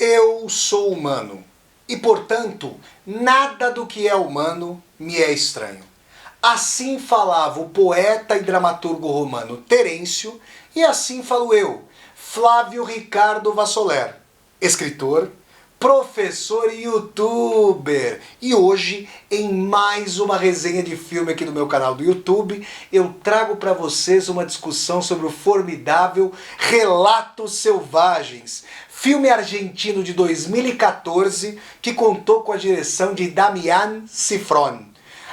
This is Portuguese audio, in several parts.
Eu sou humano e, portanto, nada do que é humano me é estranho. Assim falava o poeta e dramaturgo romano Terêncio, e assim falo eu, Flávio Ricardo Vassoler, escritor, professor e youtuber. E hoje, em mais uma resenha de filme aqui no meu canal do YouTube, eu trago para vocês uma discussão sobre o formidável Relatos Selvagens, filme argentino de 2014 que contou com a direção de Damián Cifrón.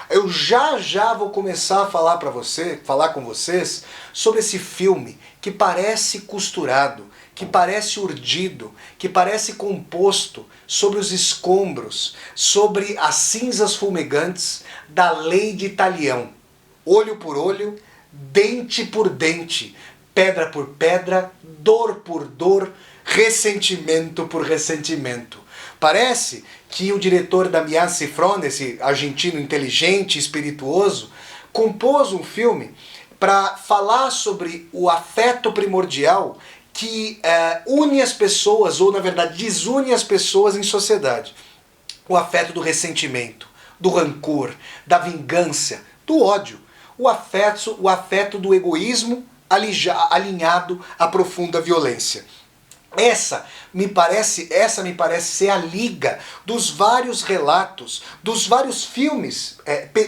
Eu já vou começar a falar com vocês sobre esse filme que parece costurado, que parece urdido, que parece composto sobre os escombros, sobre as cinzas fumegantes da lei de Talião. Olho por olho, dente por dente, pedra por pedra, dor por dor, ressentimento por ressentimento. Parece que o diretor Damián Cifrón, esse argentino inteligente e espirituoso, compôs um filme para falar sobre o afeto primordial que une as pessoas, ou na verdade desune as pessoas em sociedade. O afeto do ressentimento, do rancor, da vingança, do ódio. O afeto do egoísmo alinhado à profunda violência. Essa me parece ser a liga dos vários relatos, dos vários filmes,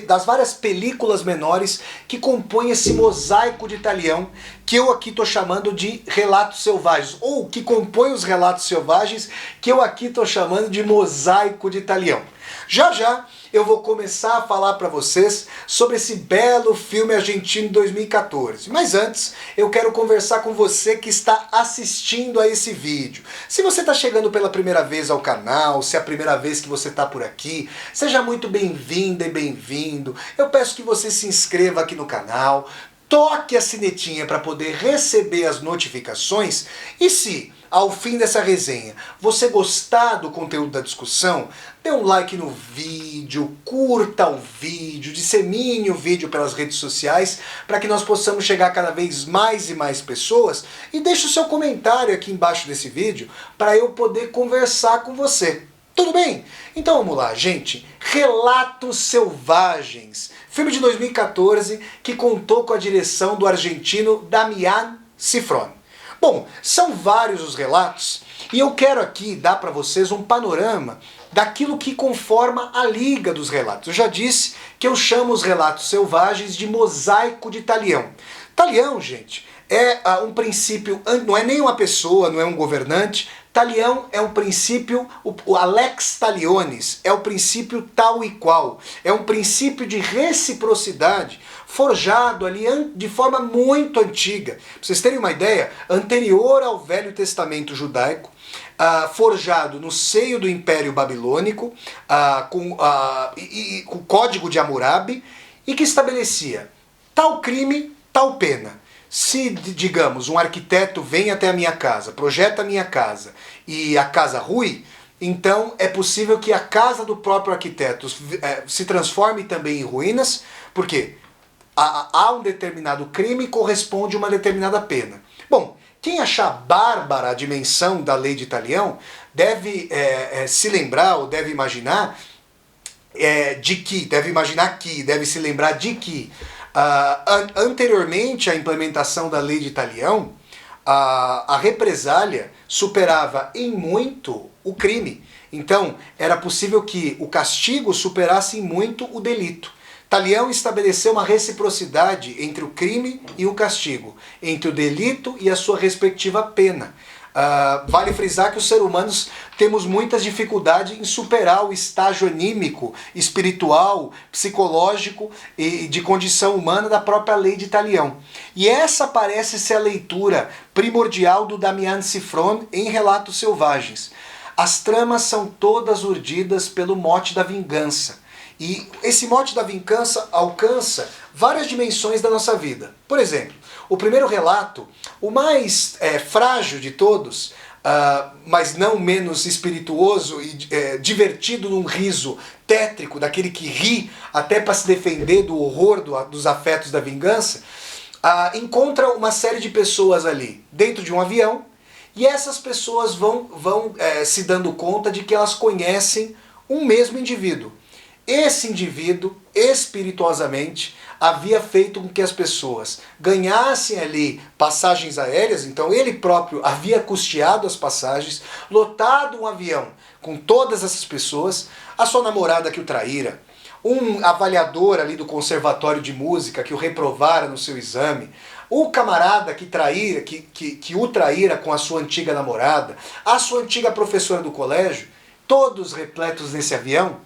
das várias películas menores que compõem esse mosaico de Talião, que eu aqui estou chamando de Relatos Selvagens, ou que compõem os Relatos Selvagens, que eu aqui estou chamando de mosaico de Talião. Já eu vou começar a falar para vocês sobre esse belo filme argentino de 2014. Mas antes, eu quero conversar com você que está assistindo a esse vídeo. Se você está chegando pela primeira vez ao canal, se é a primeira vez que você está por aqui, seja muito bem-vinda e bem-vindo. Eu peço que você se inscreva aqui no canal, toque a sinetinha para poder receber as notificações e se, ao fim dessa resenha, você gostar do conteúdo da discussão, dê um like no vídeo, curta o vídeo, dissemine o vídeo pelas redes sociais para que nós possamos chegar a cada vez mais e mais pessoas e deixe o seu comentário aqui embaixo desse vídeo para eu poder conversar com você. Tudo bem? Então vamos lá, gente. Relatos Selvagens, filme de 2014 que contou com a direção do argentino Damián Cifrón. Bom, são vários os relatos e eu quero aqui dar para vocês um panorama daquilo que conforma a liga dos relatos. Eu já disse que eu chamo os relatos selvagens de mosaico de Talião. Talião, gente, é um princípio, não é nem uma pessoa, não é um governante. Talião é um princípio, a lex talionis, é o princípio tal e qual, é um princípio de reciprocidade forjado ali de forma muito antiga. Para vocês terem uma ideia, anterior ao Velho Testamento judaico, forjado no seio do Império Babilônico, com o Código de Hammurabi, e que estabelecia tal crime, tal pena. Se, digamos, um arquiteto vem até a minha casa, projeta a minha casa e a casa rui, então é possível que a casa do próprio arquiteto se transforme também em ruínas, porque há um determinado crime e corresponde uma determinada pena. Bom, quem achar bárbara a dimensão da lei de Talião deve se lembrar ou deve imaginar deve se lembrar de que anteriormente à implementação da lei de Talião, a represália superava em muito o crime. Então, era possível que o castigo superasse em muito o delito. Talião estabeleceu uma reciprocidade entre o crime e o castigo, entre o delito e a sua respectiva pena. Vale frisar que os seres humanos temos muitas dificuldades em superar o estágio anímico, espiritual, psicológico e de condição humana da própria lei de Talião. E essa parece ser a leitura primordial do Damián Cifrón em Relatos Selvagens. As tramas são todas urdidas pelo mote da vingança. E esse mote da vingança alcança várias dimensões da nossa vida. Por exemplo, o primeiro relato, o mais frágil de todos, mas não menos espirituoso e divertido num riso tétrico, daquele que ri até para se defender do horror dos afetos da vingança, encontra uma série de pessoas ali dentro de um avião E essas pessoas vão se dando conta de que elas conhecem um mesmo indivíduo. Esse indivíduo, espirituosamente, havia feito com que as pessoas ganhassem ali passagens aéreas, então ele próprio havia custeado as passagens, lotado um avião com todas essas pessoas, a sua namorada que o traíra, um avaliador ali do conservatório de música que o reprovara no seu exame, o camarada que o traíra com a sua antiga namorada, a sua antiga professora do colégio, todos repletos nesse avião,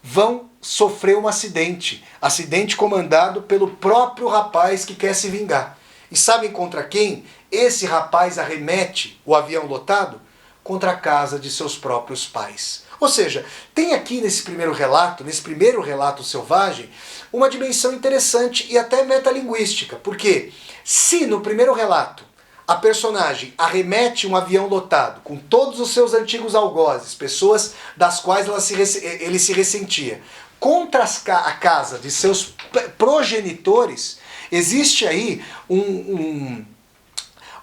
vão sofrer um acidente comandado pelo próprio rapaz que quer se vingar. E sabem contra quem esse rapaz arremete o avião lotado? Contra a casa de seus próprios pais. Ou seja, tem aqui nesse primeiro relato selvagem, uma dimensão interessante e até metalinguística. Porque se no primeiro relato a personagem arremete um avião lotado com todos os seus antigos algozes, pessoas das quais ele se ressentia, contra a casa de seus progenitores, existe aí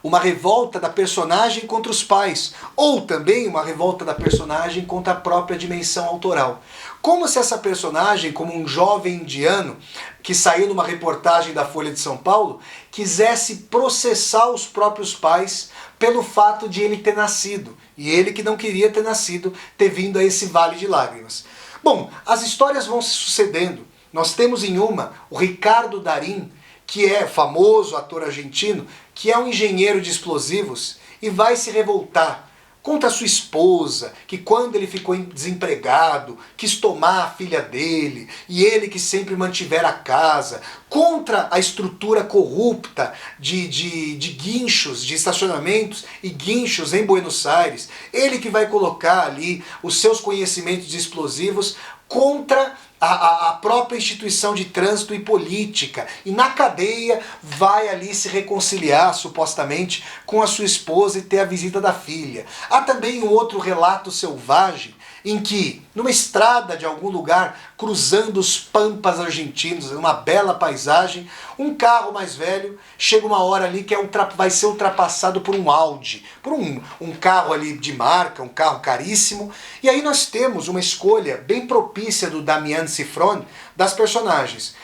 uma revolta da personagem contra os pais, ou também uma revolta da personagem contra a própria dimensão autoral. Como se essa personagem, como um jovem indiano que saiu numa reportagem da Folha de São Paulo, quisesse processar os próprios pais pelo fato de ele ter nascido, e ele que não queria ter nascido, ter vindo a esse vale de lágrimas. Bom, as histórias vão se sucedendo. Nós temos em uma o Ricardo Darín, que é famoso ator argentino, que é um engenheiro de explosivos e vai se revoltar contra sua esposa, que quando ele ficou desempregado, quis tomar a filha dele, e ele que sempre mantivera a casa, contra a estrutura corrupta de guinchos, de estacionamentos e guinchos em Buenos Aires, ele que vai colocar ali os seus conhecimentos de explosivos contra a própria instituição de trânsito e política, e na cadeia vai ali se reconciliar, supostamente, com a sua esposa e ter a visita da filha. Há também um outro relato selvagem, em que, numa estrada de algum lugar, cruzando os pampas argentinos, numa bela paisagem, um carro mais velho, chega uma hora ali que vai ser ultrapassado por um Audi, por um carro ali de marca, um carro caríssimo, e aí nós temos uma escolha bem propícia do Damián Cifrón das personagens.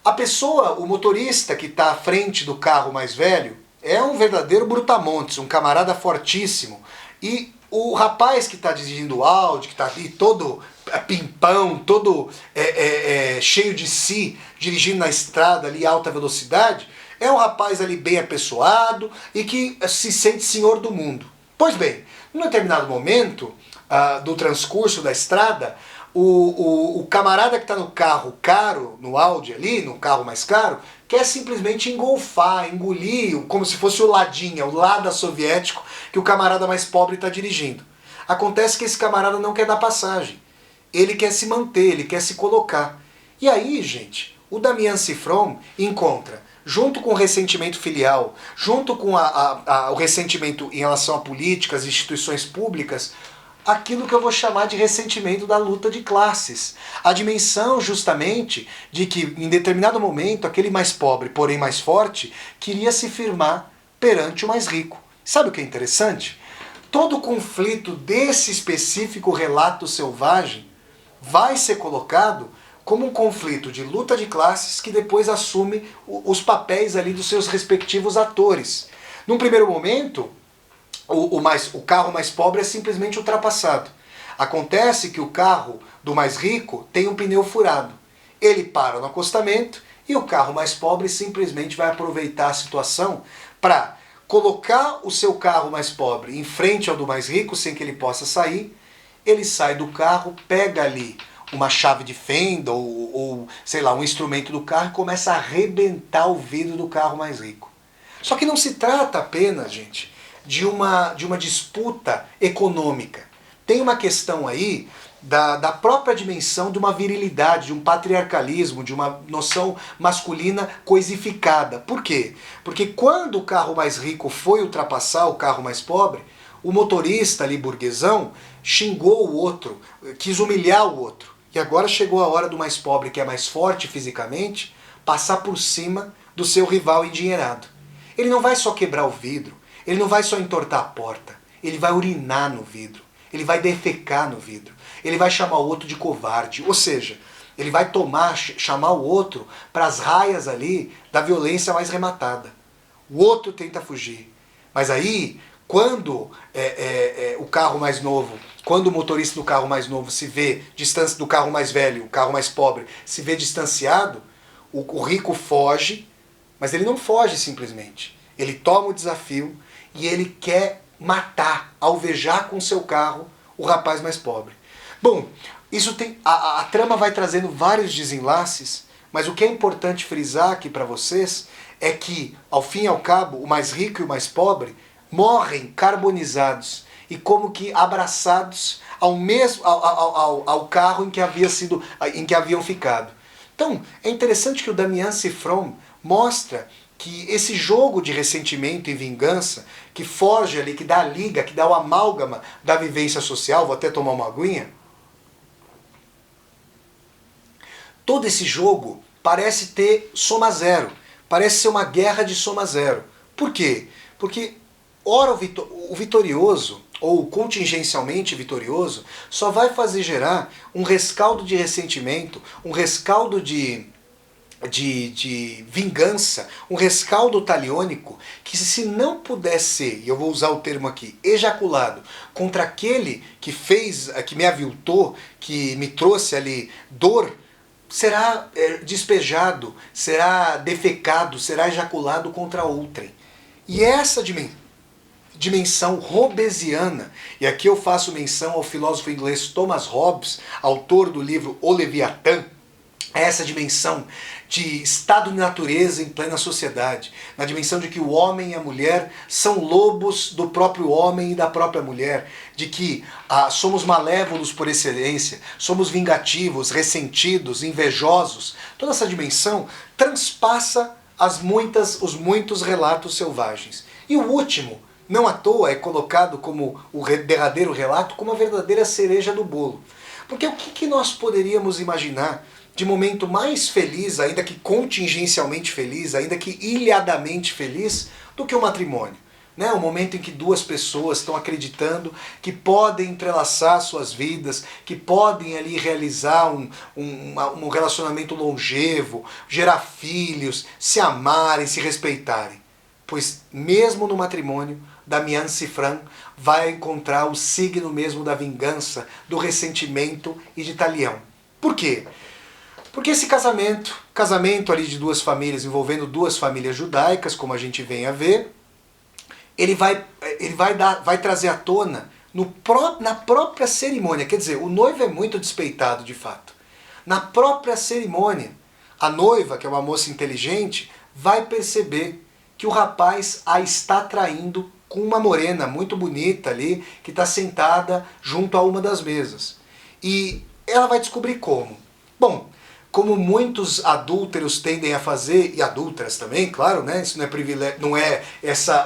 A pessoa, o motorista que está à frente do carro mais velho, é um verdadeiro brutamontes, um camarada fortíssimo, e o rapaz que está dirigindo o Audi, que está ali todo pimpão, todo cheio de si, dirigindo na estrada ali alta velocidade, é um rapaz ali bem apessoado e que se sente senhor do mundo. Pois bem, num determinado momento do transcurso da estrada, o camarada que está no carro caro, no Audi ali, no carro mais caro, quer simplesmente engolir, como se fosse o Ladinha, o Lada soviético, que o camarada mais pobre está dirigindo. Acontece que esse camarada não quer dar passagem. Ele quer se manter, ele quer se colocar. E aí, gente, o Damián Cifrón encontra, junto com o ressentimento filial, junto com o ressentimento em relação a políticas, instituições públicas, aquilo que eu vou chamar de ressentimento da luta de classes. A dimensão, justamente, de que, em determinado momento, aquele mais pobre, porém mais forte, queria se firmar perante o mais rico. Sabe o que é interessante? Todo o conflito desse específico relato selvagem vai ser colocado como um conflito de luta de classes que depois assume os papéis ali dos seus respectivos atores. Num primeiro momento, o carro mais pobre é simplesmente ultrapassado. Acontece que o carro do mais rico tem um pneu furado. Ele para no acostamento e o carro mais pobre simplesmente vai aproveitar a situação para colocar o seu carro mais pobre em frente ao do mais rico sem que ele possa sair. Ele sai do carro, pega ali uma chave de fenda ou sei lá, um instrumento do carro e começa a arrebentar o vidro do carro mais rico. Só que não se trata apenas, gente, de uma disputa econômica. Tem uma questão aí da própria dimensão de uma virilidade, de um patriarcalismo, de uma noção masculina coisificada. Por quê? Porque quando o carro mais rico foi ultrapassar o carro mais pobre, o motorista ali burguesão xingou o outro, quis humilhar o outro. E agora chegou a hora do mais pobre, que é mais forte fisicamente, passar por cima do seu rival endinheirado. Ele não vai só quebrar o vidro, Ele não vai só entortar a porta, ele vai urinar no vidro, ele vai defecar no vidro, ele vai chamar o outro de covarde, ou seja, ele vai chamar o outro para as raias ali da violência mais rematada. O outro tenta fugir, mas aí, quando o carro mais novo, quando o motorista do carro mais novo se vê distância do carro mais velho, o carro mais pobre, se vê distanciado, o rico foge, mas ele não foge simplesmente. Ele toma o desafio e ele quer matar, alvejar com seu carro o rapaz mais pobre. Bom, isso tem a trama vai trazendo vários desenlaces, mas o que é importante frisar aqui para vocês é que, ao fim e ao cabo, o mais rico e o mais pobre morrem carbonizados e como que abraçados ao carro em que haviam ficado. Então, é interessante que o Damian Sifron mostra que esse jogo de ressentimento e vingança, que forja ali, que dá a liga, que dá o amálgama da vivência social, vou até tomar uma aguinha, todo esse jogo parece ter soma zero, parece ser uma guerra de soma zero. Por quê? Porque, ora, o vitorioso, ou contingencialmente vitorioso, só vai fazer gerar um rescaldo de ressentimento, um rescaldo de vingança, um rescaldo taliônico, que se não puder ser, e eu vou usar o termo aqui, ejaculado, contra aquele que fez, que me aviltou, que me trouxe ali dor, será despejado, será defecado, será ejaculado contra outrem. E essa dimensão hobbesiana, e aqui eu faço menção ao filósofo inglês Thomas Hobbes, autor do livro O Leviatã, essa dimensão de estado de natureza em plena sociedade, na dimensão de que o homem e a mulher são lobos do próprio homem e da própria mulher, de que somos malévolos por excelência, somos vingativos, ressentidos, invejosos. Toda essa dimensão transpassa os muitos relatos selvagens. E o último, não à toa, é colocado como o derradeiro relato, como a verdadeira cereja do bolo. Porque o que nós poderíamos imaginar de momento mais feliz, ainda que contingencialmente feliz, ainda que ilhadamente feliz, do que o matrimônio? Né? O momento em que duas pessoas estão acreditando que podem entrelaçar suas vidas, que podem ali realizar um relacionamento longevo, gerar filhos, se amarem, se respeitarem. Pois mesmo no matrimônio, Damian Sifron vai encontrar o signo mesmo da vingança, do ressentimento e de talião. Por quê? Porque esse casamento ali de duas famílias, envolvendo duas famílias judaicas, como a gente vem a ver, ele vai trazer à tona na própria cerimônia. Quer dizer, o noivo é muito despeitado de fato. Na própria cerimônia, a noiva, que é uma moça inteligente, vai perceber que o rapaz a está traindo com uma morena muito bonita ali, que está sentada junto a uma das mesas. E ela vai descobrir como. Bom, como muitos adúlteros tendem a fazer, e adúlteras também, claro, né? Isso não é privilégio, não é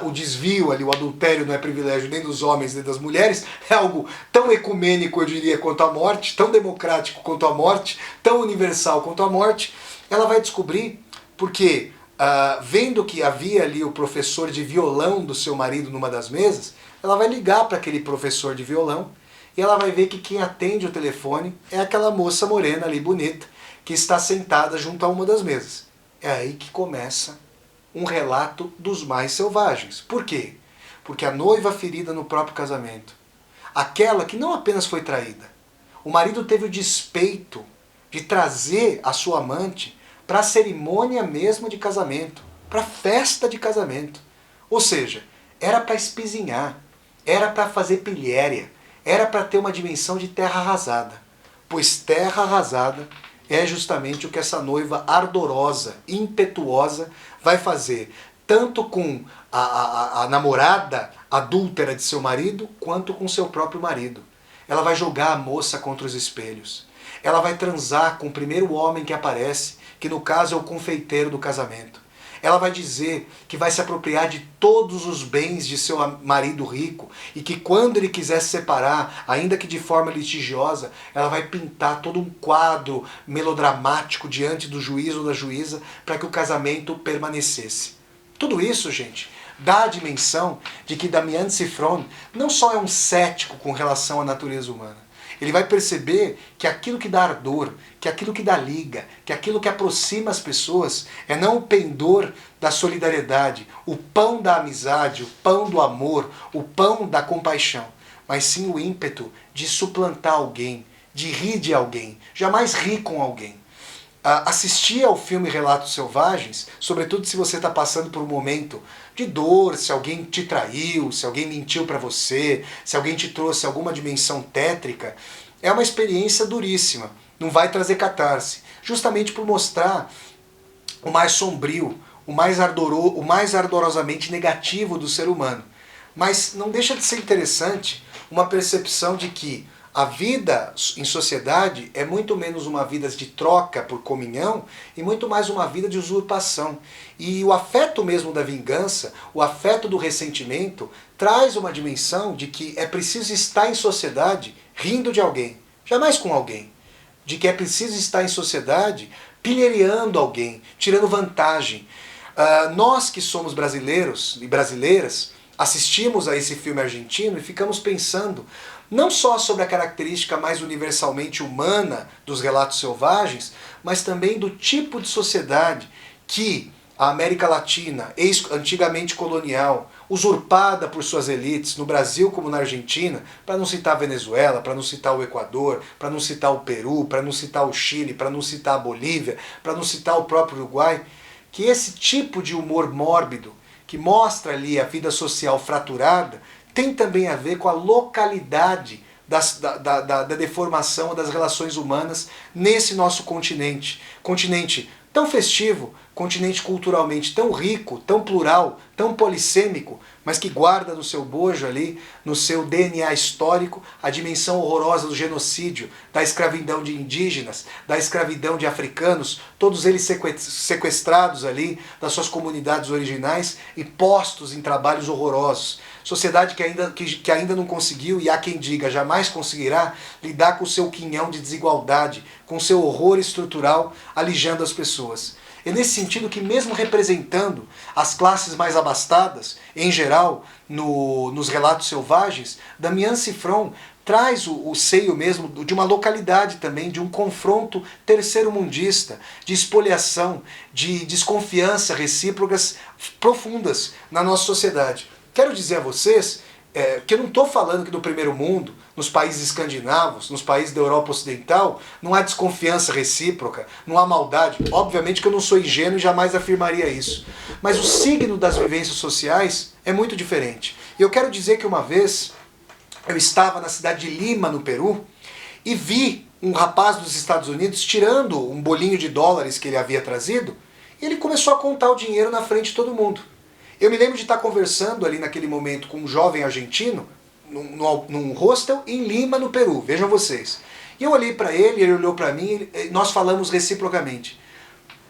o desvio ali, o adultério não é privilégio nem dos homens nem das mulheres, é algo tão ecumênico, eu diria, quanto a morte, tão democrático quanto a morte, tão universal quanto a morte. Ela vai descobrir, porque vendo que havia ali o professor de violão do seu marido numa das mesas, ela vai ligar para aquele professor de violão e ela vai ver que quem atende o telefone é aquela moça morena ali, bonita, que está sentada junto a uma das mesas. É aí que começa um relato dos mais selvagens. Por quê? Porque a noiva ferida no próprio casamento, aquela que não apenas foi traída, o marido teve o despeito de trazer a sua amante para a cerimônia mesmo de casamento, para a festa de casamento. Ou seja, era para espizinhar, era para fazer pilhéria, era para ter uma dimensão de terra arrasada. Pois terra arrasada é justamente o que essa noiva ardorosa, impetuosa, vai fazer, tanto com a namorada adúltera de seu marido, quanto com seu próprio marido. Ela vai jogar a moça contra os espelhos. Ela vai transar com o primeiro homem que aparece, que no caso é o confeiteiro do casamento. Ela vai dizer que vai se apropriar de todos os bens de seu marido rico e que quando ele quiser se separar, ainda que de forma litigiosa, ela vai pintar todo um quadro melodramático diante do juiz ou da juíza para que o casamento permanecesse. Tudo isso, gente, dá a dimensão de que Damian Sifron não só é um cético com relação à natureza humana. Ele vai perceber que aquilo que dá ardor, que aquilo que dá liga, que aquilo que aproxima as pessoas é não o pendor da solidariedade, o pão da amizade, o pão do amor, o pão da compaixão, mas sim o ímpeto de suplantar alguém, de rir de alguém, jamais rir com alguém. Assistir ao filme Relatos Selvagens, sobretudo se você está passando por um momento de dor, se alguém te traiu, se alguém mentiu para você, se alguém te trouxe alguma dimensão tétrica, é uma experiência duríssima, não vai trazer catarse, justamente por mostrar o mais sombrio, o mais ardorosamente negativo do ser humano. Mas não deixa de ser interessante uma percepção de que a vida em sociedade é muito menos uma vida de troca por comunhão e muito mais uma vida de usurpação. E o afeto mesmo da vingança, o afeto do ressentimento, traz uma dimensão de que é preciso estar em sociedade rindo de alguém, jamais com alguém. De que é preciso estar em sociedade pilheriando alguém, tirando vantagem. Nós que somos brasileiros e brasileiras, assistimos a esse filme argentino e ficamos pensando não só sobre a característica mais universalmente humana dos relatos selvagens, mas também do tipo de sociedade que a América Latina, antigamente colonial, usurpada por suas elites, no Brasil como na Argentina, para não citar a Venezuela, para não citar o Equador, para não citar o Peru, para não citar o Chile, para não citar a Bolívia, para não citar o próprio Uruguai, que esse tipo de humor mórbido, que mostra ali a vida social fraturada, tem também a ver com a localidade da deformação das relações humanas nesse nosso continente. Continente tão festivo, continente culturalmente tão rico, tão plural, tão polissêmico, mas que guarda no seu bojo ali, no seu DNA histórico, a dimensão horrorosa do genocídio, da escravidão de indígenas, da escravidão de africanos, todos eles sequestrados ali das suas comunidades originais e postos em trabalhos horrorosos. Sociedade que ainda não conseguiu, e há quem diga jamais conseguirá, lidar com o seu quinhão de desigualdade, com o seu horror estrutural alijando as pessoas. É nesse sentido que, mesmo representando as classes mais abastadas, em geral, nos relatos selvagens, Damian Sifron traz o seio mesmo de uma localidade também, de um confronto terceiro-mundista, de espoliação, de desconfiança recíprocas profundas na nossa sociedade. Quero dizer a vocês que eu não estou falando que no primeiro mundo, nos países escandinavos, nos países da Europa Ocidental, não há desconfiança recíproca, não há maldade. Obviamente que eu não sou ingênuo e jamais afirmaria isso. Mas o signo das vivências sociais é muito diferente. E eu quero dizer que uma vez eu estava na cidade de Lima, no Peru, e vi um rapaz dos Estados Unidos tirando um bolinho de dólares que ele havia trazido, e ele começou a contar o dinheiro na frente de todo mundo. Eu me lembro de estar conversando ali naquele momento com um jovem argentino, num hostel em Lima, no Peru, vejam vocês. E eu olhei para ele, ele olhou para mim, e nós falamos reciprocamente.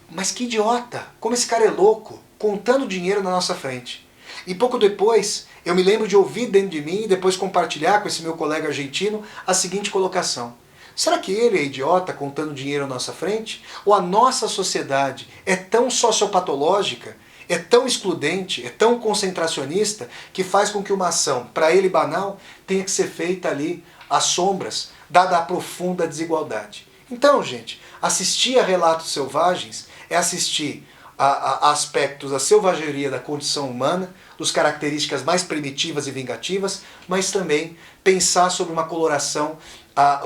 Mas que idiota, como esse cara é louco, contando dinheiro na nossa frente. E pouco depois, eu me lembro de ouvir dentro de mim e depois compartilhar com esse meu colega argentino a seguinte colocação. Será que ele é idiota contando dinheiro na nossa frente? Ou a nossa sociedade é tão sociopatológica, é tão excludente, é tão concentracionista, que faz com que uma ação, para ele banal, tenha que ser feita ali às sombras, dada a profunda desigualdade. Então, gente, assistir a Relatos Selvagens é assistir a aspectos da selvageria da condição humana, dos características mais primitivas e vingativas, mas também pensar sobre uma coloração,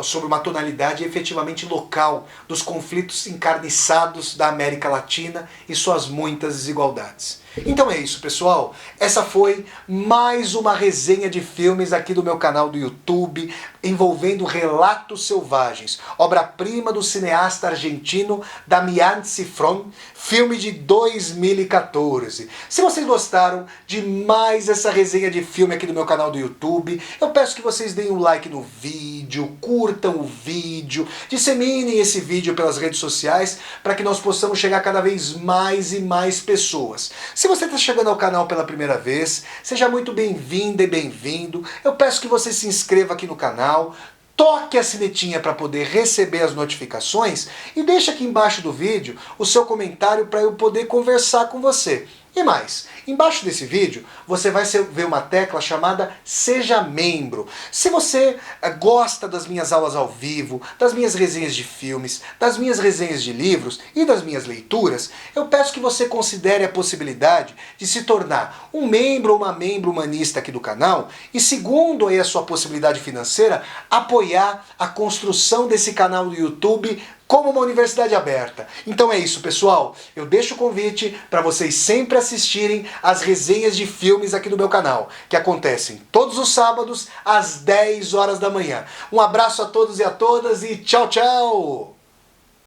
sobre uma tonalidade efetivamente local dos conflitos encarniçados da América Latina e suas muitas desigualdades. Então é isso, pessoal. Essa foi mais uma resenha de filmes aqui do meu canal do YouTube, envolvendo Relatos Selvagens, obra-prima do cineasta argentino Damian Sifron, filme de 2014. Se vocês gostaram de mais essa resenha de filme aqui do meu canal do YouTube, eu peço que vocês deem um like no vídeo, curtam o vídeo, disseminem esse vídeo pelas redes sociais para que nós possamos chegar cada vez mais e mais pessoas. Se você está chegando ao canal pela primeira vez, seja muito bem-vinda e bem-vindo. Eu peço que você se inscreva aqui no canal, toque a sinetinha para poder receber as notificações e deixe aqui embaixo do vídeo o seu comentário para eu poder conversar com você. E mais, embaixo desse vídeo você vai ver uma tecla chamada Seja Membro. Se você gosta das minhas aulas ao vivo, das minhas resenhas de filmes, das minhas resenhas de livros e das minhas leituras, eu peço que você considere a possibilidade de se tornar um membro ou uma membro humanista aqui do canal e, segundo aí a sua possibilidade financeira, apoiar a construção desse canal do YouTube como uma universidade aberta. Então é isso, pessoal. Eu deixo o convite para vocês sempre assistirem às resenhas de filmes aqui do meu canal, que acontecem todos os sábados às 10 horas da manhã. Um abraço a todos e a todas e tchau, tchau!